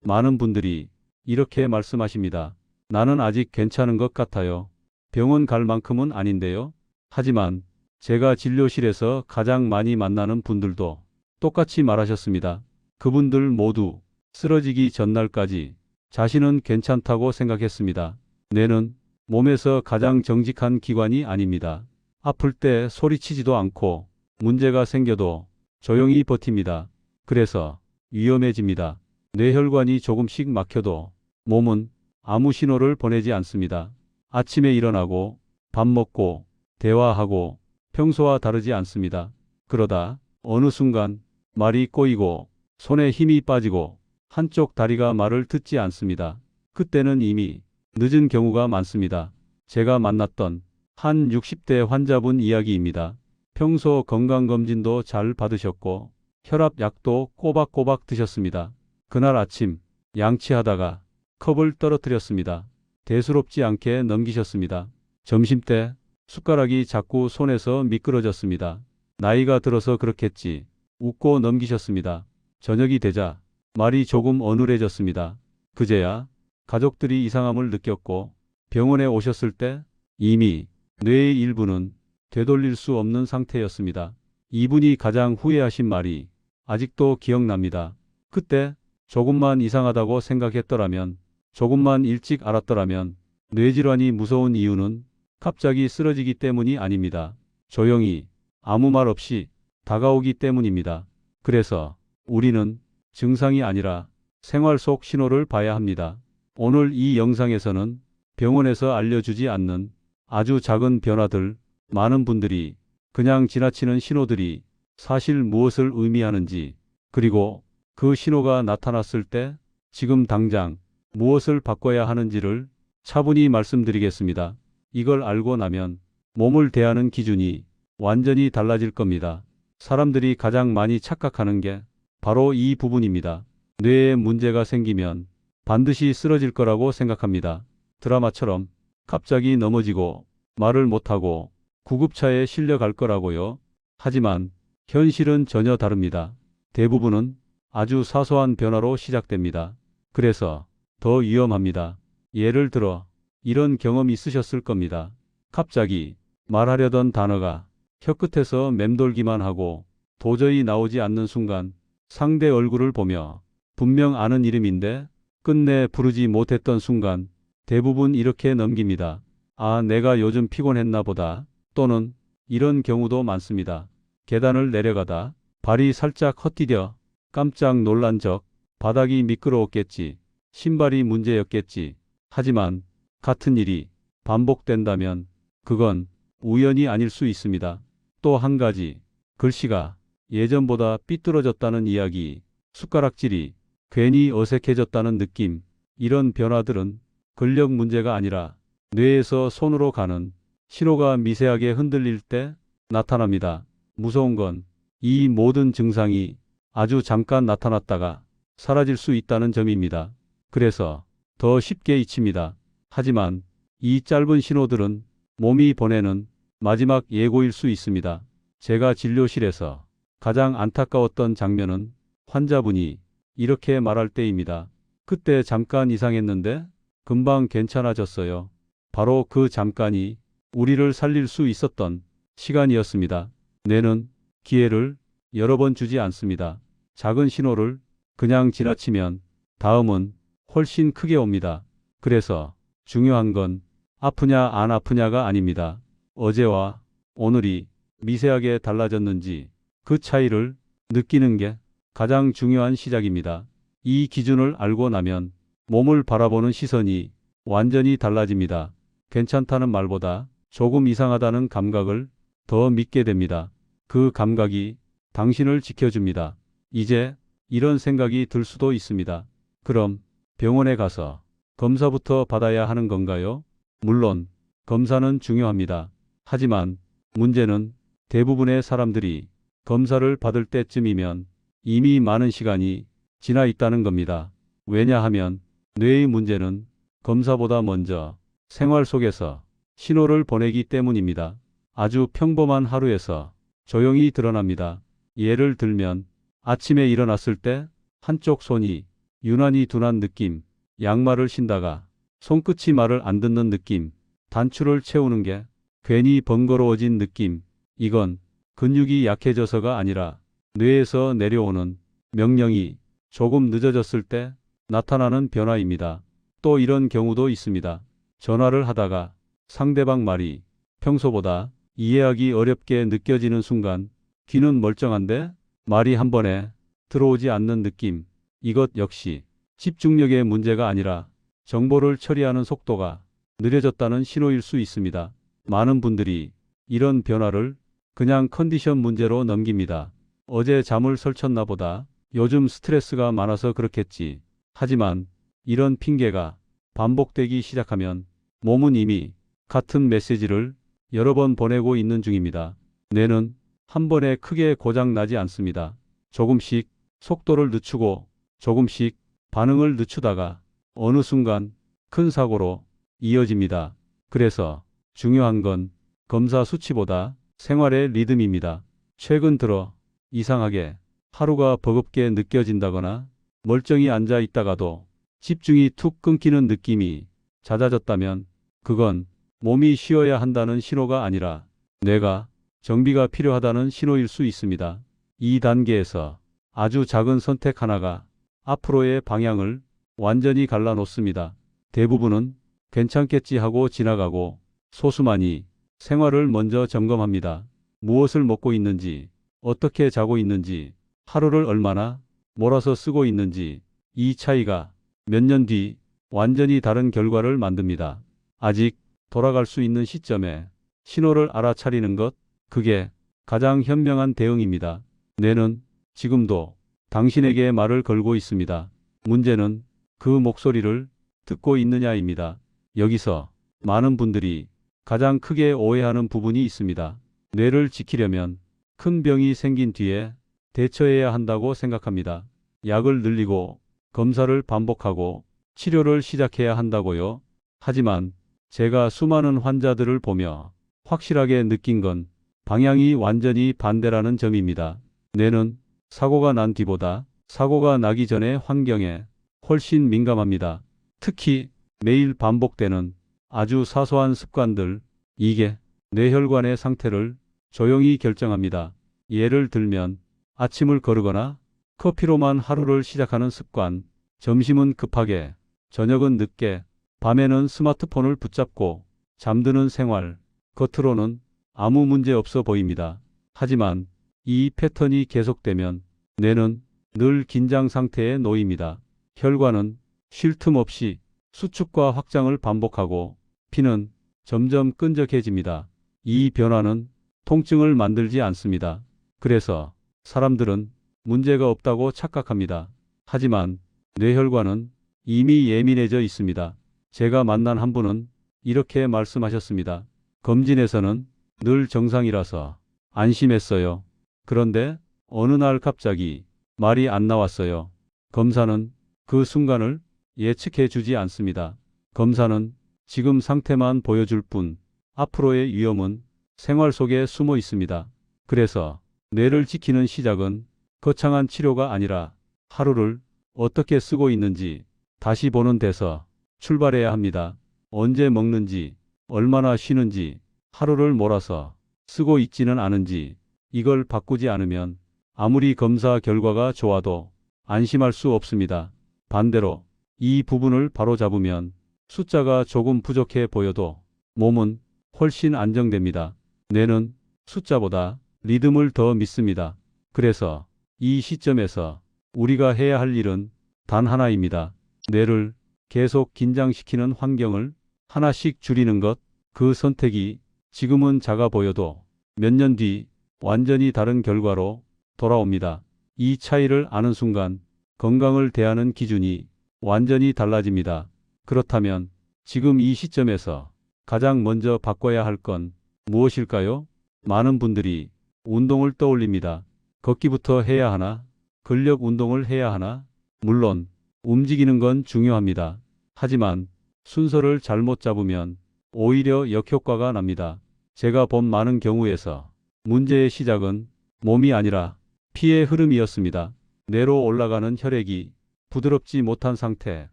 많은 분들이 이렇게 말씀하십니다. 나는 아직 괜찮은 것 같아요. 병원 갈 만큼은 아닌데요. 하지만 제가 진료실에서 가장 많이 만나는 분들도 똑같이 말하셨습니다. 그분들 모두 쓰러지기 전날까지 자신은 괜찮다고 생각했습니다. 뇌는 몸에서 가장 정직한 기관이 아닙니다. 아플 때 소리치지도 않고 문제가 생겨도 조용히 버팁니다. 그래서 위험해집니다. 뇌혈관이 조금씩 막혀도 몸은 아무 신호를 보내지 않습니다. 아침에 일어나고 밥 먹고 대화하고 평소와 다르지 않습니다. 그러다 어느 순간 말이 꼬이고 손에 힘이 빠지고 한쪽 다리가 말을 듣지 않습니다. 그때는 이미 늦은 경우가 많습니다. 제가 만났던 한 60대 환자분 이야기입니다. 평소 건강검진도 잘 받으셨고 혈압약도 꼬박꼬박 드셨습니다. 그날 아침 양치하다가 컵을 떨어뜨렸습니다. 대수롭지 않게 넘기셨습니다. 점심때 숟가락이 자꾸 손에서 미끄러졌습니다. 나이가 들어서 그렇겠지. 웃고 넘기셨습니다. 저녁이 되자 말이 조금 어눌해졌습니다. 그제야 가족들이 이상함을 느꼈고 병원에 오셨을 때 이미 뇌의 일부는 되돌릴 수 없는 상태였습니다. 이분이 가장 후회하신 말이 아직도 기억납니다. 그때 조금만 이상하다고 생각했더라면, 조금만 일찍 알았더라면. 뇌질환이 무서운 이유는 갑자기 쓰러지기 때문이 아닙니다. 조용히 아무 말 없이 다가오기 때문입니다. 그래서 우리는 증상이 아니라 생활 속 신호를 봐야 합니다. 오늘 이 영상에서는 병원에서 알려주지 않는 아주 작은 변화들, 많은 분들이 그냥 지나치는 신호들이 사실 무엇을 의미하는지, 그리고 그 신호가 나타났을 때 지금 당장 무엇을 바꿔야 하는지를 차분히 말씀드리겠습니다. 이걸 알고 나면 몸을 대하는 기준이 완전히 달라질 겁니다. 사람들이 가장 많이 착각하는 게 바로 이 부분입니다. 뇌에 문제가 생기면 반드시 쓰러질 거라고 생각합니다. 드라마처럼 갑자기 넘어지고 말을 못하고 구급차에 실려갈 거라고요. 하지만 현실은 전혀 다릅니다. 대부분은 아주 사소한 변화로 시작됩니다. 그래서 더 위험합니다. 예를 들어 이런 경험 있으셨을 겁니다. 갑자기 말하려던 단어가 혀끝에서 맴돌기만 하고 도저히 나오지 않는 순간 상대 얼굴을 보며 분명 아는 이름인데 끝내 부르지 못했던 순간 대부분 이렇게 넘깁니다. 아, 내가 요즘 피곤했나 보다. 또는 이런 경우도 많습니다. 계단을 내려가다 발이 살짝 헛디뎌 깜짝 놀란 적, 바닥이 미끄러웠겠지, 신발이 문제였겠지. 하지만 같은 일이 반복된다면 그건 우연이 아닐 수 있습니다. 또 한 가지, 글씨가 예전보다 삐뚤어졌다는 이야기, 숟가락질이 괜히 어색해졌다는 느낌, 이런 변화들은 근력 문제가 아니라 뇌에서 손으로 가는 신호가 미세하게 흔들릴 때 나타납니다. 무서운 건 이 모든 증상이 아주 잠깐 나타났다가 사라질 수 있다는 점입니다. 그래서 더 쉽게 잊힙니다. 하지만 이 짧은 신호들은 몸이 보내는 마지막 예고일 수 있습니다. 제가 진료실에서 가장 안타까웠던 장면은 환자분이 이렇게 말할 때입니다. 그때 잠깐 이상했는데 금방 괜찮아졌어요. 바로 그 잠깐이 우리를 살릴 수 있었던 시간이었습니다. 뇌는 기회를 여러 번 주지 않습니다. 작은 신호를 그냥 지나치면 다음은 훨씬 크게 옵니다. 그래서 중요한 건 아프냐 안 아프냐가 아닙니다. 어제와 오늘이 미세하게 달라졌는지 그 차이를 느끼는 게 가장 중요한 시작입니다. 이 기준을 알고 나면 몸을 바라보는 시선이 완전히 달라집니다. 괜찮다는 말보다 조금 이상하다는 감각을 더 믿게 됩니다. 그 감각이 당신을 지켜줍니다. 이제 이런 생각이 들 수도 있습니다. 그럼 병원에 가서 검사부터 받아야 하는 건가요? 물론 검사는 중요합니다. 하지만 문제는 대부분의 사람들이 검사를 받을 때쯤이면 이미 많은 시간이 지나 있다는 겁니다. 왜냐하면 뇌의 문제는 검사보다 먼저 생활 속에서 신호를 보내기 때문입니다. 아주 평범한 하루에서 조용히 드러납니다. 예를 들면 아침에 일어났을 때 한쪽 손이 유난히 둔한 느낌, 양말을 신다가 손끝이 말을 안 듣는 느낌, 단추를 채우는 게 괜히 번거로워진 느낌. 이건 근육이 약해져서가 아니라 뇌에서 내려오는 명령이 조금 늦어졌을 때 나타나는 변화입니다. 또 이런 경우도 있습니다. 전화를 하다가 상대방 말이 평소보다 이해하기 어렵게 느껴지는 순간 귀는 멀쩡한데 말이 한 번에 들어오지 않는 느낌. 이것 역시 집중력의 문제가 아니라 정보를 처리하는 속도가 느려졌다는 신호일 수 있습니다. 많은 분들이 이런 변화를 그냥 컨디션 문제로 넘깁니다. 어제 잠을 설쳤나 보다. 요즘 스트레스가 많아서 그렇겠지. 하지만 이런 핑계가 반복되기 시작하면 몸은 이미 같은 메시지를 여러 번 보내고 있는 중입니다. 뇌는 한 번에 크게 고장 나지 않습니다. 조금씩 속도를 늦추고 조금씩 반응을 늦추다가 어느 순간 큰 사고로 이어집니다. 그래서 중요한 건 검사 수치보다 생활의 리듬입니다. 최근 들어 이상하게 하루가 버겁게 느껴진다거나 멀쩡히 앉아 있다가도 집중이 툭 끊기는 느낌이 잦아졌다면 그건 몸이 쉬어야 한다는 신호가 아니라 뇌가 정비가 필요하다는 신호일 수 있습니다. 이 단계에서 아주 작은 선택 하나가 앞으로의 방향을 완전히 갈라놓습니다. 대부분은 괜찮겠지 하고 지나가고 소수만이 생활을 먼저 점검합니다. 무엇을 먹고 있는지, 어떻게 자고 있는지, 하루를 얼마나 몰아서 쓰고 있는지. 이 차이가 몇 년 뒤 완전히 다른 결과를 만듭니다. 아직 돌아갈 수 있는 시점에 신호를 알아차리는 것, 그게 가장 현명한 대응입니다. 뇌는 지금도 당신에게 말을 걸고 있습니다. 문제는 그 목소리를 듣고 있느냐입니다. 여기서 많은 분들이 가장 크게 오해하는 부분이 있습니다. 뇌를 지키려면 큰 병이 생긴 뒤에 대처해야 한다고 생각합니다. 약을 늘리고 검사를 반복하고 치료를 시작해야 한다고요. 하지만 제가 수많은 환자들을 보며 확실하게 느낀 건 방향이 완전히 반대라는 점입니다. 뇌는 사고가 난 뒤보다 사고가 나기 전의 환경에 훨씬 민감합니다. 특히 매일 반복되는 아주 사소한 습관들, 이게 뇌혈관의 상태를 조용히 결정합니다. 예를 들면 아침을 거르거나 커피로만 하루를 시작하는 습관, 점심은 급하게, 저녁은 늦게, 밤에는 스마트폰을 붙잡고 잠드는 생활. 겉으로는 아무 문제 없어 보입니다. 하지만 이 패턴이 계속되면 뇌는 늘 긴장 상태에 놓입니다. 혈관은 쉴 틈 없이 수축과 확장을 반복하고 피는 점점 끈적해집니다. 이 변화는 통증을 만들지 않습니다. 그래서 사람들은 문제가 없다고 착각합니다. 하지만 뇌혈관은 이미 예민해져 있습니다. 제가 만난 한 분은 이렇게 말씀하셨습니다. 검진에서는 늘 정상이라서 안심했어요. 그런데 어느 날 갑자기 말이 안 나왔어요. 검사는 그 순간을 예측해 주지 않습니다. 검사는 지금 상태만 보여줄 뿐 앞으로의 위험은 생활 속에 숨어 있습니다. 그래서 뇌를 지키는 시작은 거창한 치료가 아니라 하루를 어떻게 쓰고 있는지 다시 보는 데서 출발해야 합니다. 언제 먹는지, 얼마나 쉬는지, 하루를 몰아서 쓰고 있지는 않은지, 이걸 바꾸지 않으면 아무리 검사 결과가 좋아도 안심할 수 없습니다. 반대로 이 부분을 바로잡으면 숫자가 조금 부족해 보여도 몸은 훨씬 안정됩니다. 뇌는 숫자보다 리듬을 더 믿습니다. 그래서 이 시점에서 우리가 해야 할 일은 단 하나입니다. 뇌를 계속 긴장시키는 환경을 하나씩 줄이는 것. 그 선택이 지금은 작아 보여도 몇 년 뒤 완전히 다른 결과로 돌아옵니다. 이 차이를 아는 순간 건강을 대하는 기준이 완전히 달라집니다. 그렇다면 지금 이 시점에서 가장 먼저 바꿔야 할 건 무엇일까요? 많은 분들이 운동을 떠올립니다. 걷기부터 해야 하나? 근력 운동을 해야 하나? 물론 움직이는 건 중요합니다. 하지만 순서를 잘못 잡으면 오히려 역효과가 납니다. 제가 본 많은 경우에서 문제의 시작은 몸이 아니라 피의 흐름이었습니다. 뇌로 올라가는 혈액이 부드럽지 못한 상태.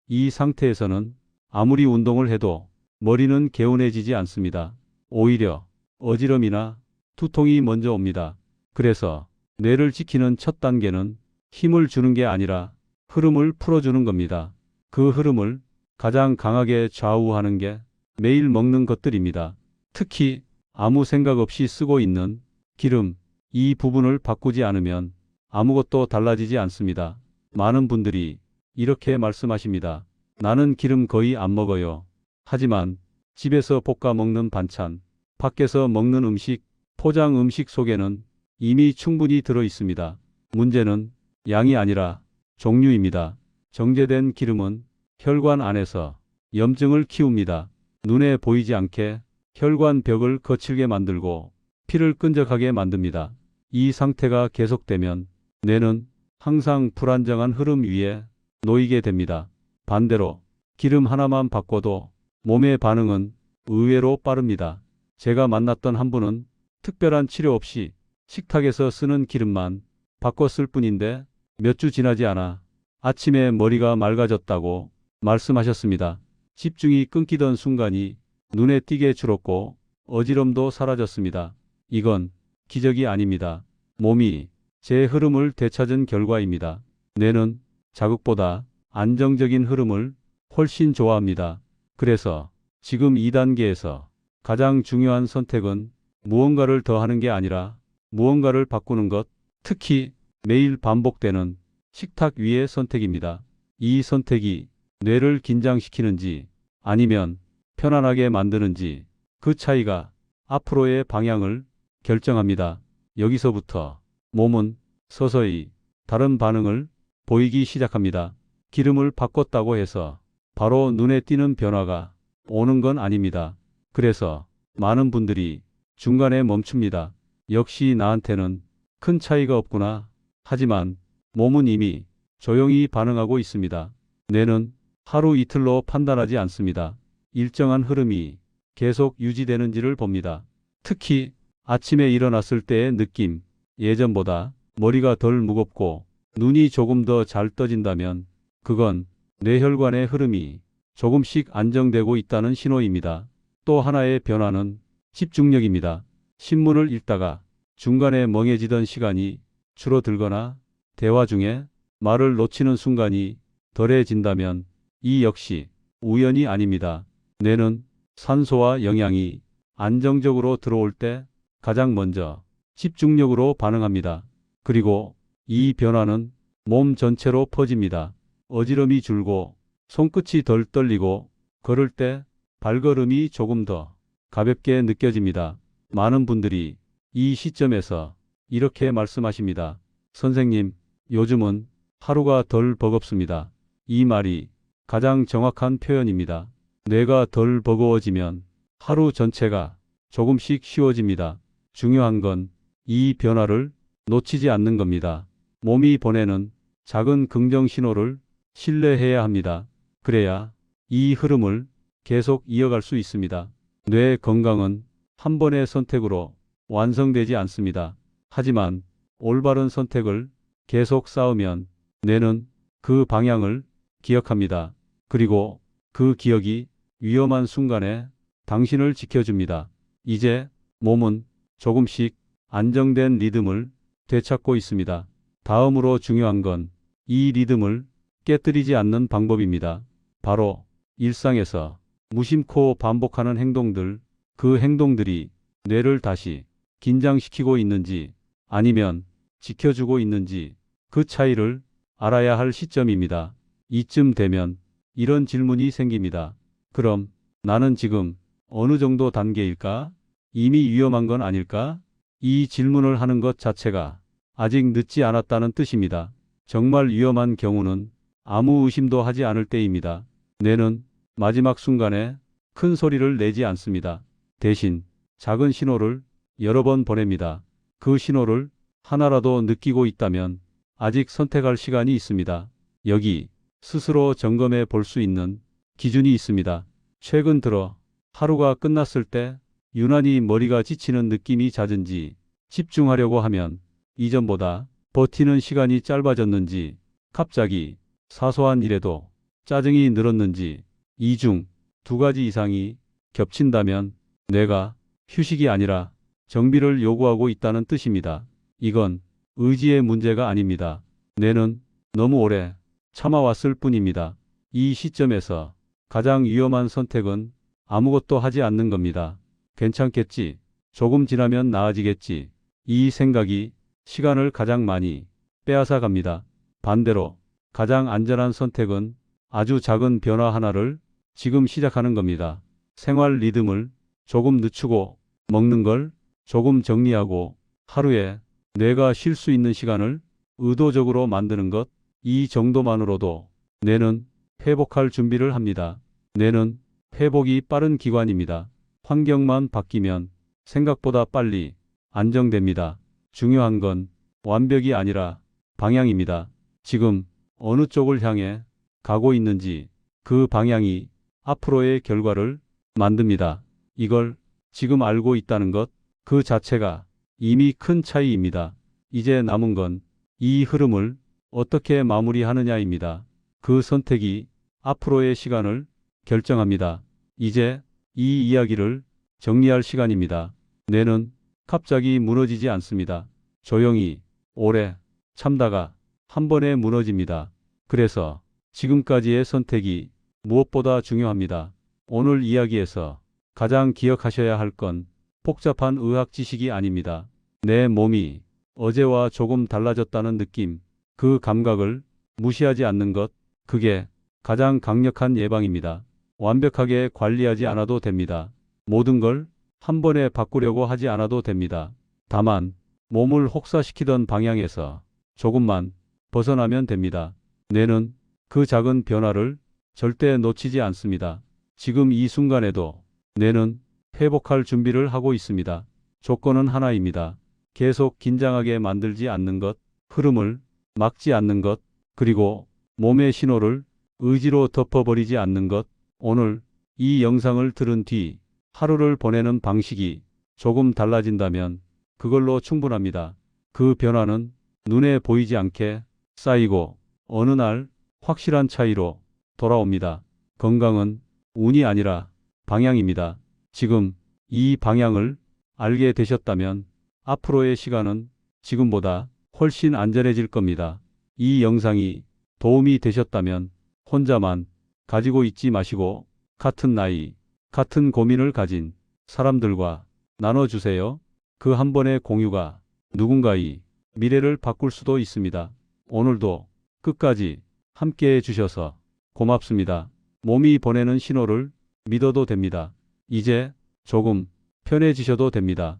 이 상태에서는 아무리 운동을 해도 머리는 개운해지지 않습니다. 오히려 어지럼이나 두통이 먼저 옵니다. 그래서 뇌를 지키는 첫 단계는 힘을 주는 게 아니라 흐름을 풀어주는 겁니다. 그 흐름을 가장 강하게 좌우하는 게 매일 먹는 것들입니다. 특히 아무 생각 없이 쓰고 있는 기름, 이 부분을 바꾸지 않으면 아무것도 달라지지 않습니다. 많은 분들이 이렇게 말씀하십니다. 나는 기름 거의 안 먹어요. 하지만 집에서 볶아 먹는 반찬, 밖에서 먹는 음식, 포장 음식 속에는 이미 충분히 들어 있습니다. 문제는 양이 아니라 종류입니다. 정제된 기름은 혈관 안에서 염증을 키웁니다. 눈에 보이지 않게 혈관 벽을 거칠게 만들고 피를 끈적하게 만듭니다. 이 상태가 계속되면 뇌는 항상 불안정한 흐름 위에 놓이게 됩니다. 반대로 기름 하나만 바꿔도 몸의 반응은 의외로 빠릅니다. 제가 만났던 한 분은 특별한 치료 없이 식탁에서 쓰는 기름만 바꿨을 뿐인데 몇 주 지나지 않아 아침에 머리가 맑아졌다고 말씀하셨습니다. 집중이 끊기던 순간이 눈에 띄게 줄었고 어지럼도 사라졌습니다. 이건 기적이 아닙니다. 몸이 제 흐름을 되찾은 결과입니다. 뇌는 자극보다 안정적인 흐름을 훨씬 좋아합니다. 그래서 지금 2단계에서 가장 중요한 선택은 무언가를 더하는 게 아니라 무언가를 바꾸는 것, 특히 매일 반복되는 식탁 위의 선택입니다. 이 선택이 뇌를 긴장시키는지 아니면 편안하게 만드는지 그 차이가 앞으로의 방향을 결정합니다. 여기서부터 몸은 서서히 다른 반응을 보이기 시작합니다. 기름을 바꿨다고 해서 바로 눈에 띄는 변화가 오는 건 아닙니다. 그래서 많은 분들이 중간에 멈춥니다. 역시 나한테는 큰 차이가 없구나. 하지만 몸은 이미 조용히 반응하고 있습니다. 뇌는 하루 이틀로 판단하지 않습니다. 일정한 흐름이 계속 유지되는지를 봅니다. 특히 아침에 일어났을 때의 느낌, 예전보다 머리가 덜 무겁고 눈이 조금 더 잘 떠진다면 그건 뇌혈관의 흐름이 조금씩 안정되고 있다는 신호입니다. 또 하나의 변화는 집중력입니다. 신문을 읽다가 중간에 멍해지던 시간이 줄어들거나 대화 중에 말을 놓치는 순간이 덜해진다면 이 역시 우연이 아닙니다. 뇌는 산소와 영양이 안정적으로 들어올 때 가장 먼저 집중력으로 반응합니다. 그리고 이 변화는 몸 전체로 퍼집니다. 어지럼이 줄고 손끝이 덜 떨리고 걸을 때 발걸음이 조금 더 가볍게 느껴집니다. 많은 분들이 이 시점에서 이렇게 말씀하십니다. 선생님, 요즘은 하루가 덜 버겁습니다. 이 말이 가장 정확한 표현입니다. 뇌가 덜 버거워지면 하루 전체가 조금씩 쉬워집니다. 중요한 건 이 변화를 놓치지 않는 겁니다. 몸이 보내는 작은 긍정 신호를 신뢰해야 합니다. 그래야 이 흐름을 계속 이어갈 수 있습니다. 뇌 건강은 한 번의 선택으로 완성되지 않습니다. 하지만 올바른 선택을 계속 쌓으면 뇌는 그 방향을 기억합니다. 그리고 그 기억이 위험한 순간에 당신을 지켜줍니다. 이제 몸은 조금씩 안정된 리듬을 되찾고 있습니다. 다음으로 중요한 건 이 리듬을 깨뜨리지 않는 방법입니다. 바로 일상에서 무심코 반복하는 행동들, 그 행동들이 뇌를 다시 긴장시키고 있는지 아니면 지켜주고 있는지 그 차이를 알아야 할 시점입니다. 이쯤 되면 이런 질문이 생깁니다. 그럼 나는 지금 어느 정도 단계일까? 이미 위험한 건 아닐까? 이 질문을 하는 것 자체가 아직 늦지 않았다는 뜻입니다. 정말 위험한 경우는 아무 의심도 하지 않을 때입니다. 뇌는 마지막 순간에 큰 소리를 내지 않습니다. 대신 작은 신호를 여러 번 보냅니다. 그 신호를 하나라도 느끼고 있다면 아직 선택할 시간이 있습니다. 여기 스스로 점검해 볼 수 있는 기준이 있습니다. 최근 들어 하루가 끝났을 때 유난히 머리가 지치는 느낌이 잦은지, 집중하려고 하면 이전보다 버티는 시간이 짧아졌는지, 갑자기 사소한 일에도 짜증이 늘었는지 이 중 두 가지 이상이 겹친다면 뇌가 휴식이 아니라 정비를 요구하고 있다는 뜻입니다. 이건 의지의 문제가 아닙니다. 뇌는 너무 오래 참아왔을 뿐입니다. 이 시점에서 가장 위험한 선택은 아무것도 하지 않는 겁니다. 괜찮겠지. 조금 지나면 나아지겠지. 이 생각이 시간을 가장 많이 빼앗아 갑니다. 반대로 가장 안전한 선택은 아주 작은 변화 하나를 지금 시작하는 겁니다. 생활 리듬을 조금 늦추고 먹는 걸 조금 정리하고 하루에 뇌가 쉴 수 있는 시간을 의도적으로 만드는 것. 이 정도만으로도 뇌는 회복할 준비를 합니다. 뇌는 회복이 빠른 기관입니다. 환경만 바뀌면 생각보다 빨리 안정됩니다. 중요한 건 완벽이 아니라 방향입니다. 지금 어느 쪽을 향해 가고 있는지 그 방향이 앞으로의 결과를 만듭니다. 이걸 지금 알고 있다는 것 그 자체가 이미 큰 차이입니다. 이제 남은 건 이 흐름을 어떻게 마무리하느냐입니다. 그 선택이 앞으로의 시간을 결정합니다. 이제 이 이야기를 정리할 시간입니다. 뇌는 갑자기 무너지지 않습니다. 조용히 오래 참다가 한 번에 무너집니다. 그래서 지금까지의 선택이 무엇보다 중요합니다. 오늘 이야기에서 가장 기억하셔야 할 건 복잡한 의학 지식이 아닙니다. 내 몸이 어제와 조금 달라졌다는 느낌, 그 감각을 무시하지 않는 것, 그게 가장 강력한 예방입니다. 완벽하게 관리하지 않아도 됩니다. 모든 걸 한 번에 바꾸려고 하지 않아도 됩니다. 다만 몸을 혹사시키던 방향에서 조금만 벗어나면 됩니다. 뇌는 그 작은 변화를 절대 놓치지 않습니다. 지금 이 순간에도 뇌는 회복할 준비를 하고 있습니다. 조건은 하나입니다. 계속 긴장하게 만들지 않는 것, 흐름을 막지 않는 것, 그리고 몸의 신호를 의지로 덮어버리지 않는 것. 오늘 이 영상을 들은 뒤 하루를 보내는 방식이 조금 달라진다면 그걸로 충분합니다. 그 변화는 눈에 보이지 않게 쌓이고 어느 날 확실한 차이로 돌아옵니다. 건강은 운이 아니라 방향입니다. 지금 이 방향을 알게 되셨다면 앞으로의 시간은 지금보다 훨씬 안전해질 겁니다. 이 영상이 도움이 되셨다면 혼자만 가지고 있지 마시고 같은 나이, 같은 고민을 가진 사람들과 나눠주세요. 그 한 번의 공유가 누군가의 미래를 바꿀 수도 있습니다. 오늘도 끝까지 함께 해주셔서 고맙습니다. 몸이 보내는 신호를 믿어도 됩니다. 이제 조금 편해지셔도 됩니다.